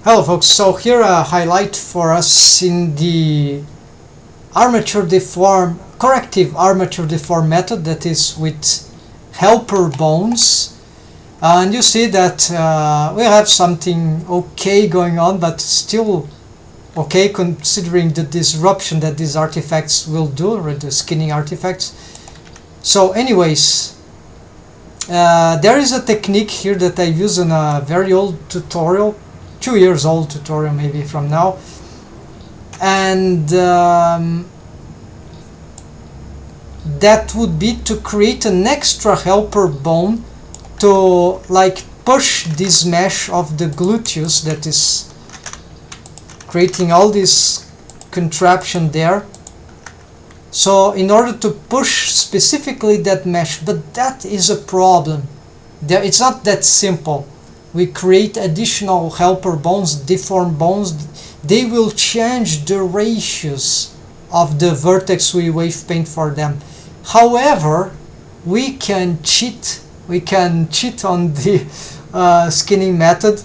Hello folks, so here a highlight for us in the corrective armature deform method, that is with helper bones. And you see that we have something okay going on, but still okay considering the disruption that these artifacts will do, or the skinning artifacts. So anyways, there is a technique here that I use in a very old tutorial, 2 years old tutorial maybe from now, and that would be to create an extra helper bone to like push this mesh of the gluteus that is creating all this contraption there. So in order to push specifically that mesh, but that is a problem. It's not that simple. We create additional helper bones, deform bones. They will change the ratios of the vertex we wave paint for them. However, we can cheat. We can cheat on the skinning method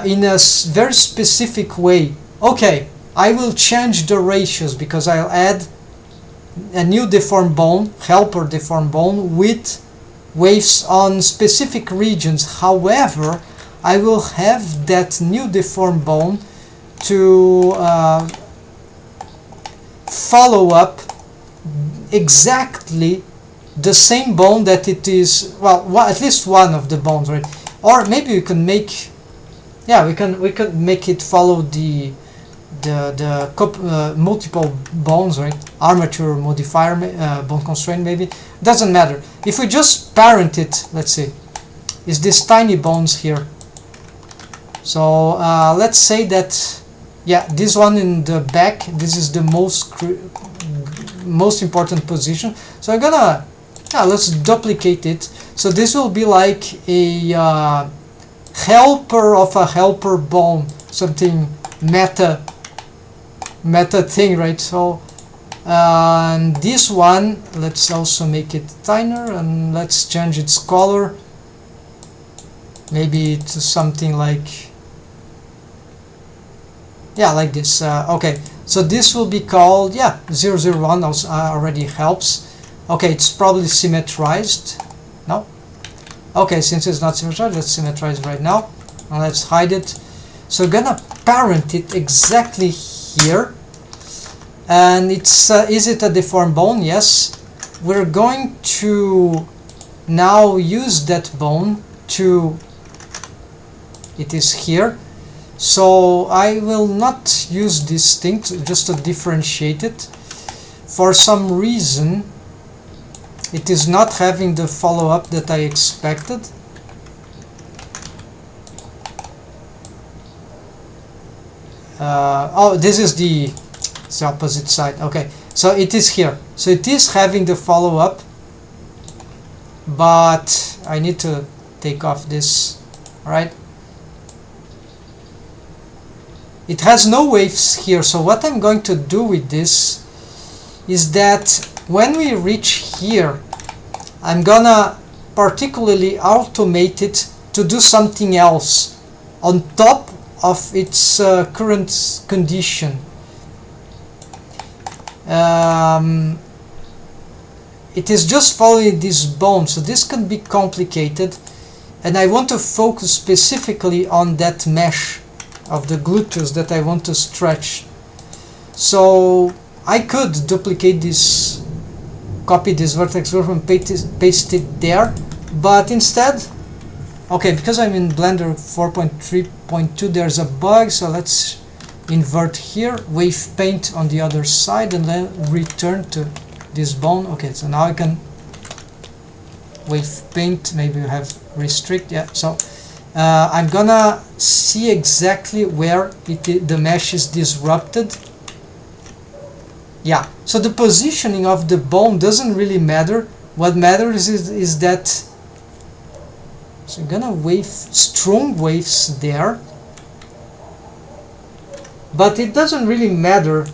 in a very specific way. Okay, I will change the ratios because I'll add a new deform bone, helper deform bone, with waves on specific regions. However, I will have that new deform bone to follow up exactly the same bone that it is, well, at least one of the bones, right? Or maybe we can make, yeah, we could make it follow the multiple bones, right? Armature modifier, bone constraint, maybe. Doesn't matter. If we just parent it, let's see, is this tiny bones here. So let's say that, yeah, this one in the back, this is the most important position. So I'm gonna, yeah, let's duplicate it. So this will be like a helper of a helper bone, something meta thing, right? So and this one, let's also make it thinner, and let's change its color, maybe to something like, yeah, like this. Okay, so this will be called, yeah, 001 also, already helps. Okay, it's probably symmetrized. No? Okay, since it's not symmetrized, let's symmetrize right now, and let's hide it. So we're gonna parent it exactly here. And it's is it a deformed bone? Yes. We're going to now use that bone to, it is here. So I will not use this thing just to differentiate it. For some reason it is not having the follow-up that I expected. Oh, this is the opposite side. Okay, so it is here. So it is having the follow-up, but I need to take off this. All right. It has no waves here. So what I'm going to do with this is that when we reach here, I'm gonna particularly automate it to do something else on top of its current condition. It is just following this bone, so this can be complicated, and I want to focus specifically on that mesh of the gluteus that I want to stretch. So I could duplicate this, copy this vertex group and paste it there, but instead, okay, because I'm in Blender 4.3.2, there's a bug, so let's invert here, wave paint on the other side, and then return to this bone. Okay, so now I can wave paint, maybe you have restrict, yeah. So I'm gonna see exactly where the mesh is disrupted. Yeah, so the positioning of the bone doesn't really matter. What matters is that, so I'm gonna wave strong waves there, but it doesn't really matter.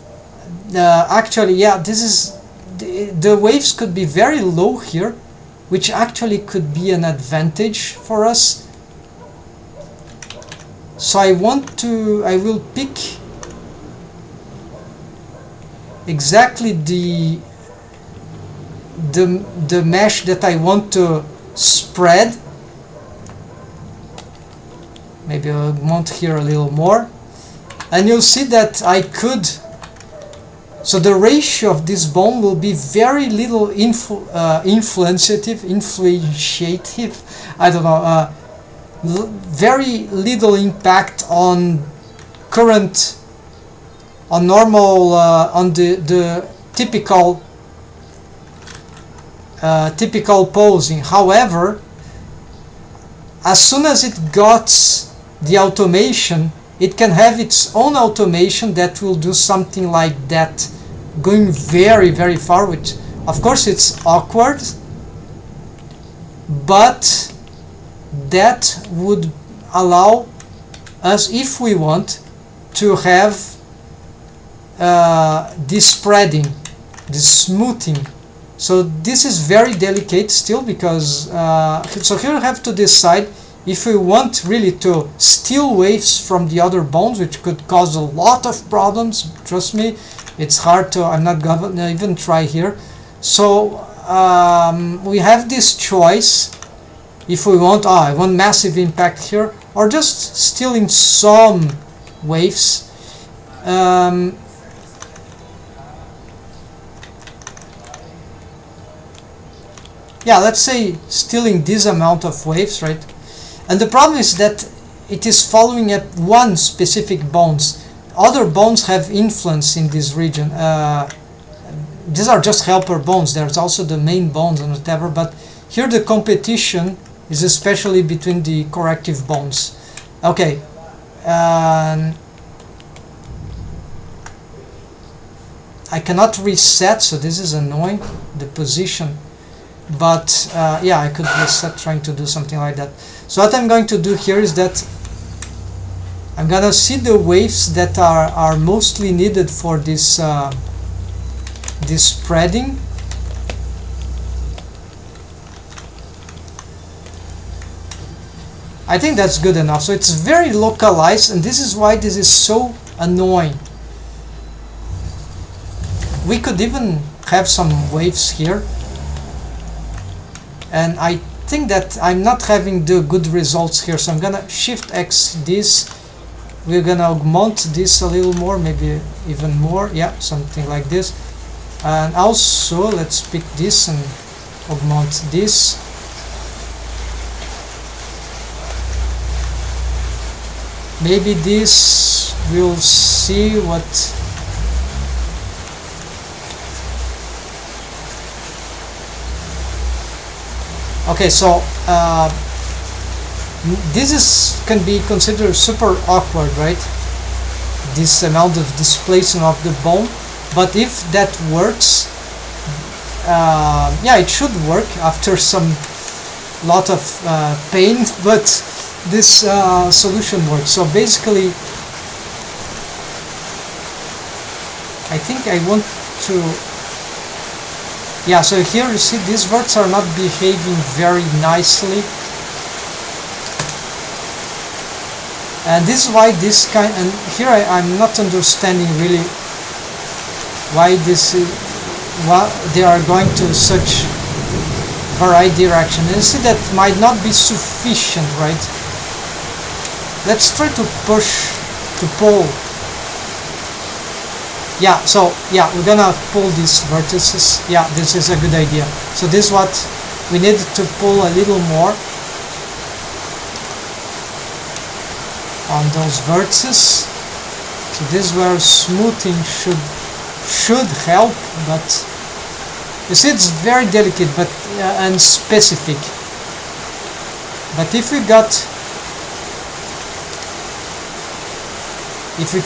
Actually, yeah, this is the waves could be very low here, which actually could be an advantage for us. So I will pick exactly the mesh that I want to spread. Maybe I'll mount here a little more, and you'll see that I could. So the ratio of this bone will be very little influentiative. I don't know. Very little impact on current, on normal, on the typical posing. However, as soon as it got the automation, it can have its own automation that will do something like that, going very, very far, which of course it's awkward, but that would allow us, if we want, to have this spreading, this smoothing. So this is very delicate still, because so here we have to decide if we want really to steal waves from the other bones, which could cause a lot of problems. Trust me, it's hard to, I'm not gonna even try here. So we have this choice if we want, I want massive impact here, or just stealing some waves. Yeah, let's say stealing this amount of waves, right? And the problem is that it is following at one specific bones. Other bones have influence in this region. These are just helper bones. There's also the main bones and whatever, but here the competition is especially between the corrective bones. Okay. I cannot reset, so this is annoying, the position. But yeah, I could reset trying to do something like that. So what I'm going to do here is that I'm gonna see the waves that are mostly needed for this this spreading. I think that's good enough. So it's very localized, and this is why this is so annoying. We could even have some waves here, and I think that I'm not having the good results here, so I'm gonna Shift X this. We're gonna augment this a little more, maybe even more, yeah, something like this. And also let's pick this and augment this. Maybe this, we'll see what. Okay, so this can be considered super awkward, right? This amount of displacement of the bone. But if that works, yeah, it should work after some lot of pain, but this solution works. So basically, I think I want to, yeah, so here you see these verts are not behaving very nicely, and this is why this kind, and here I'm not understanding really why this is, why they are going to such right direction. And you see that might not be sufficient, right? Let's try to push, to pull. Yeah, so yeah, we're gonna pull these vertices. Yeah, this is a good idea. So this is what we need to pull a little more on those vertices. So this is where smoothing should help, but you see it's very delicate, but and specific. But if we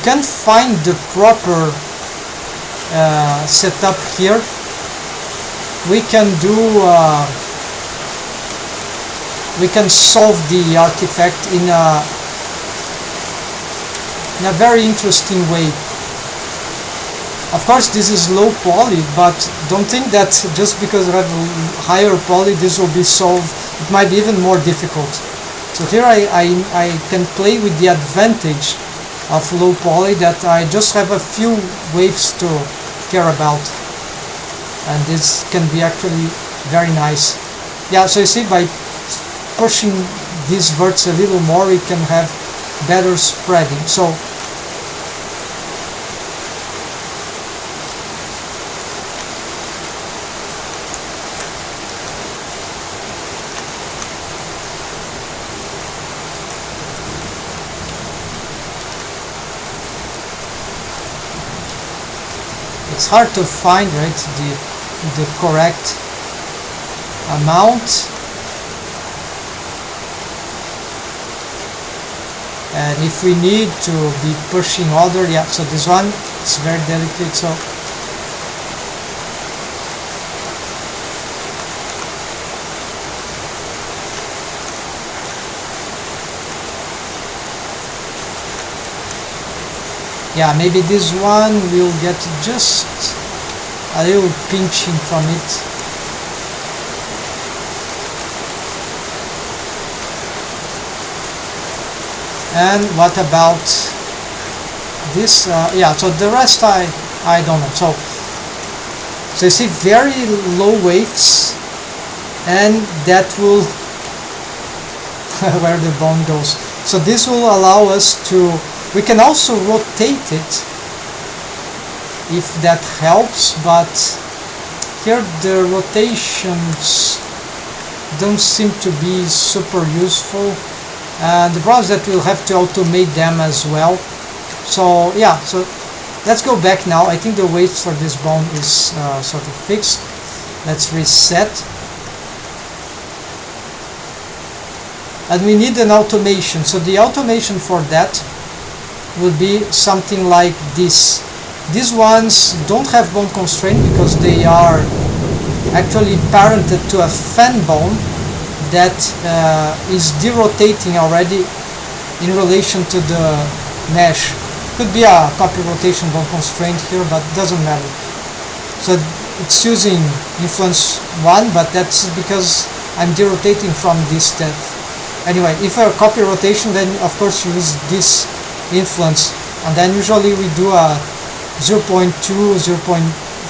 can't find the proper setup here, we can solve the artifact in a very interesting way. Of course, this is low poly, but don't think that just because I have a higher poly this will be solved. It might be even more difficult. So here I can play with the advantage of low poly, that I just have a few waves to care about, and this can be actually very nice. Yeah, so you see, by pushing these verts a little more, we can have better spreading. So it's hard to find, right, the correct amount, and if we need to be pushing other, yeah, so this one is very delicate, so yeah, maybe this one will get just a little pinching from it. And what about this? Yeah, so the rest I don't know. So you see very low waves, and that will where the bone goes. So this will allow us to. We can also rotate it if that helps, but here the rotations don't seem to be super useful, and the problem is that we'll have to automate them as well. So yeah, so let's go back now. I think the weight for this bone is sort of fixed. Let's reset. And we need an automation. So the automation for that would be something like this. These ones don't have bone constraint because they are actually parented to a fan bone that is derotating already in relation to the mesh. Could be a copy rotation bone constraint here, but doesn't matter. So it's using influence 1, but that's because I'm derotating from this depth. Anyway, if a copy rotation, then of course you use this influence, and then usually we do a 0.2,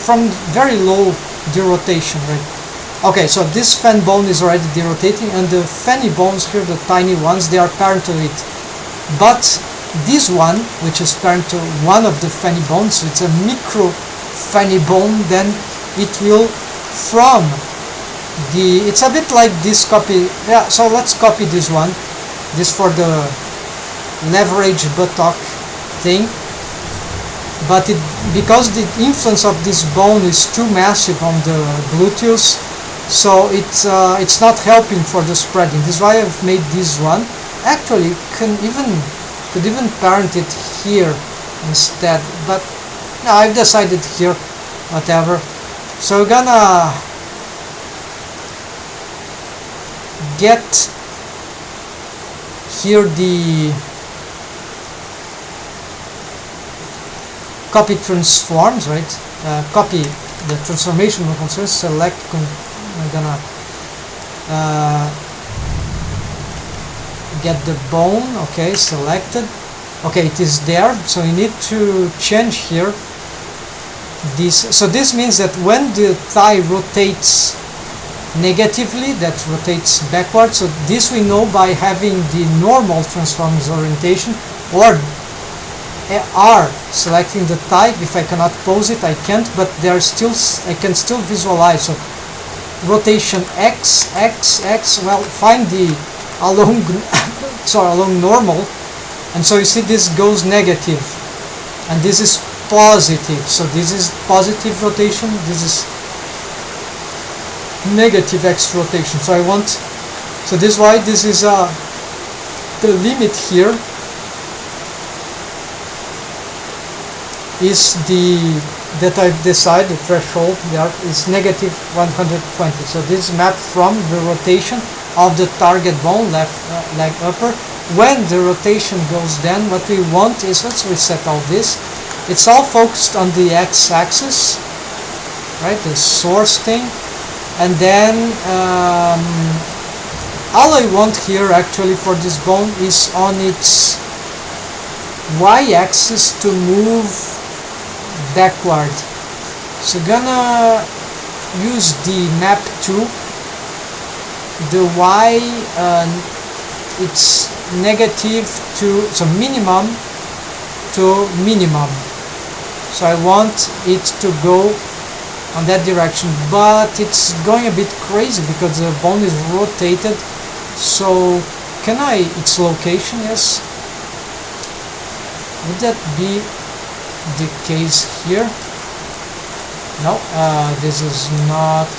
from very low derotation, right? Okay, so this fan bone is already derotating, and the fanny bones here, the tiny ones, they are parent to it. But this one, which is parent to one of the fanny bones, so it's a micro fanny bone, then it will from the, it's a bit like this copy, yeah, so let's copy this one, this for the leverage buttock thing, but because the influence of this bone is too massive on the gluteus, so it's not helping for the spreading. This is why I've made this one. Actually could even parent it here instead, but no, I've decided here, whatever. So we're gonna get here the copy transforms, right? Copy the transformation of concerns, select, I'm gonna get the bone, okay, selected, okay, it is there, so you need to change here this, so this means that when the thigh rotates negatively, that rotates backwards, so this we know by having the normal transforms orientation, or R selecting the thigh. If I cannot pose it, I can't, but there are still, I can still visualize. So rotation X, X, X, well, find the along sorry, along normal, and so you see this goes negative, and this is positive, so this is positive rotation, this is negative X rotation. So I want, so this is why this is the limit here is the, that I've decided, the threshold there is negative 120. So this is mapped from the rotation of the target bone, left leg upper. When the rotation goes down, what we want is, let's reset all this, it's all focused on the x-axis, right, the source thing, and then all I want here actually for this bone is on its y-axis to move backward. So gonna use the map tool. The y it's negative to, so minimum to minimum. So I want it to go on that direction, but it's going a bit crazy because the bone is rotated. So can I, its location, yes. Would that be the case here? No, this is not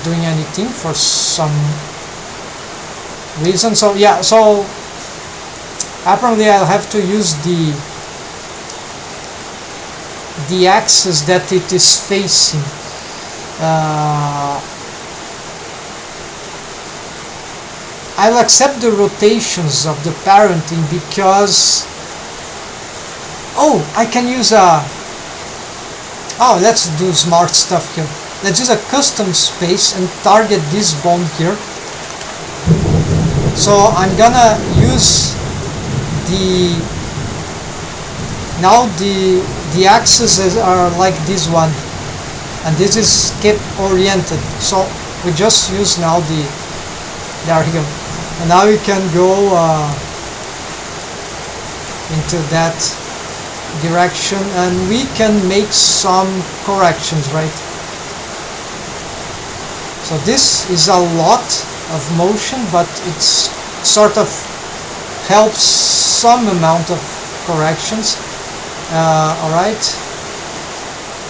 doing anything for some reason. So yeah, so apparently I'll have to use the axis that it is facing. I'll accept the rotations of the parenting because, oh, I can use a, oh, let's do smart stuff here. Let's use a custom space and target this bone here. So I'm gonna use now the axes are like this one, and this is skip oriented. So we just use now there we go. And now we can go into that direction, and we can make some corrections, right? So this is a lot of motion, but it's sort of helps some amount of corrections. Alright.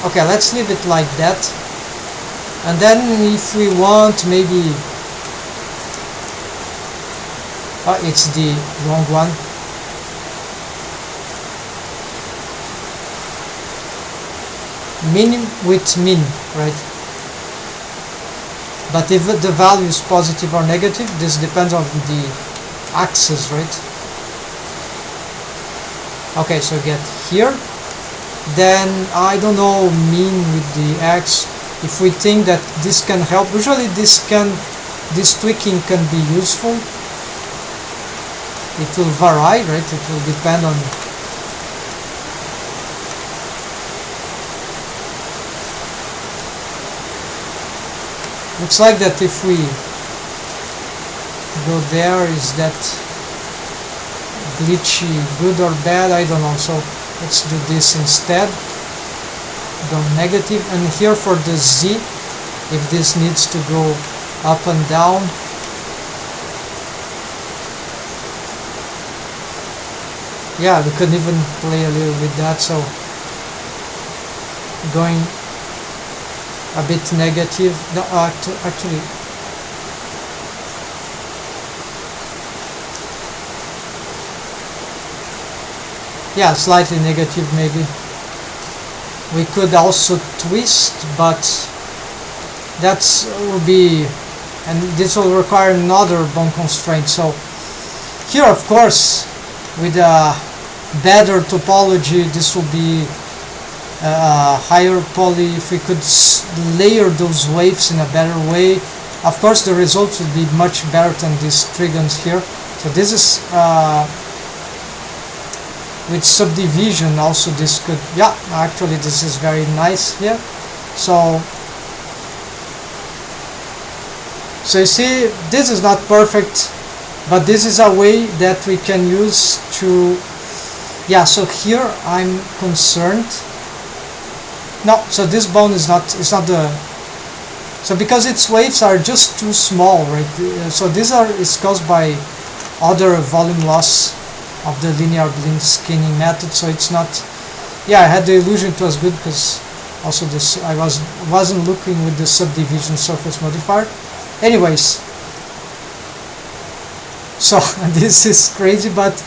Okay, let's leave it like that. And then if we want, maybe it's the wrong one. Min with min, right? But if the value is positive or negative, this depends on the axis, right? Okay, so get here. Then I don't know, min with the x. If we think that this can help, usually this tweaking can be useful. It will vary, right? It will depend on. Looks like that if we go there, is that glitchy good or bad? I don't know. So let's do this instead. Go negative, and here for the Z, if this needs to go up and down. Yeah, we could even play a little with that, so going a bit negative. No, actually, yeah, slightly negative maybe. We could also twist, but that's will be, and this will require another bone constraint. So here, of course, with a better topology, this will be higher poly. If we could layer those waves in a better way, of course the results would be much better than these trigons here. So this is with subdivision also. This could, yeah, actually this is very nice here. So you see, this is not perfect, but this is a way that we can use to, yeah. So here I'm concerned. No, so this bone is not, it's not the, so because its waves are just too small, right? So these is caused by other volume loss of the linear blink skinning method. So it's not, yeah, I had the illusion it was good because also this, I wasn't looking with the subdivision surface modifier. Anyways, so this is crazy, but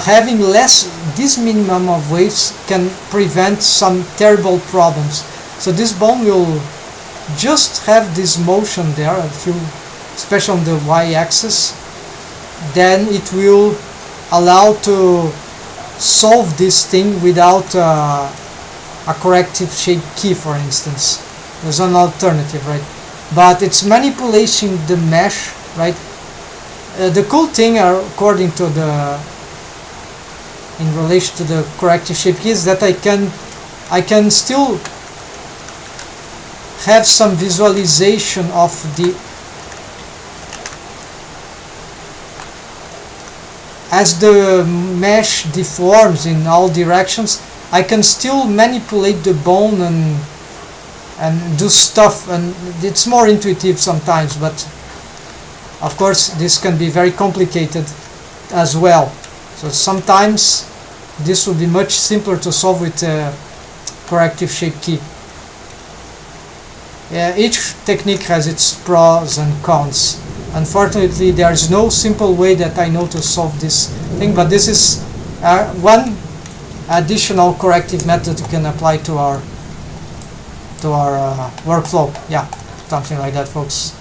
having this minimum of waves can prevent some terrible problems. So this bone will just have this motion there, especially on the y-axis. Then it will allow to solve this thing without a corrective shape key, for instance. There's an alternative, right? but it's manipulating the mesh, right? The cool thing, according to in relation to the corrective shape key, is that I can still have some visualization of as the mesh deforms in all directions. I can still manipulate the bone and do stuff, and it's more intuitive sometimes, but of course this can be very complicated as well. So sometimes this would be much simpler to solve with a corrective shape key. Each technique has its pros and cons. Unfortunately, there is no simple way that I know to solve this thing, but this is one additional corrective method you can apply to our workflow. Yeah, something like that, folks.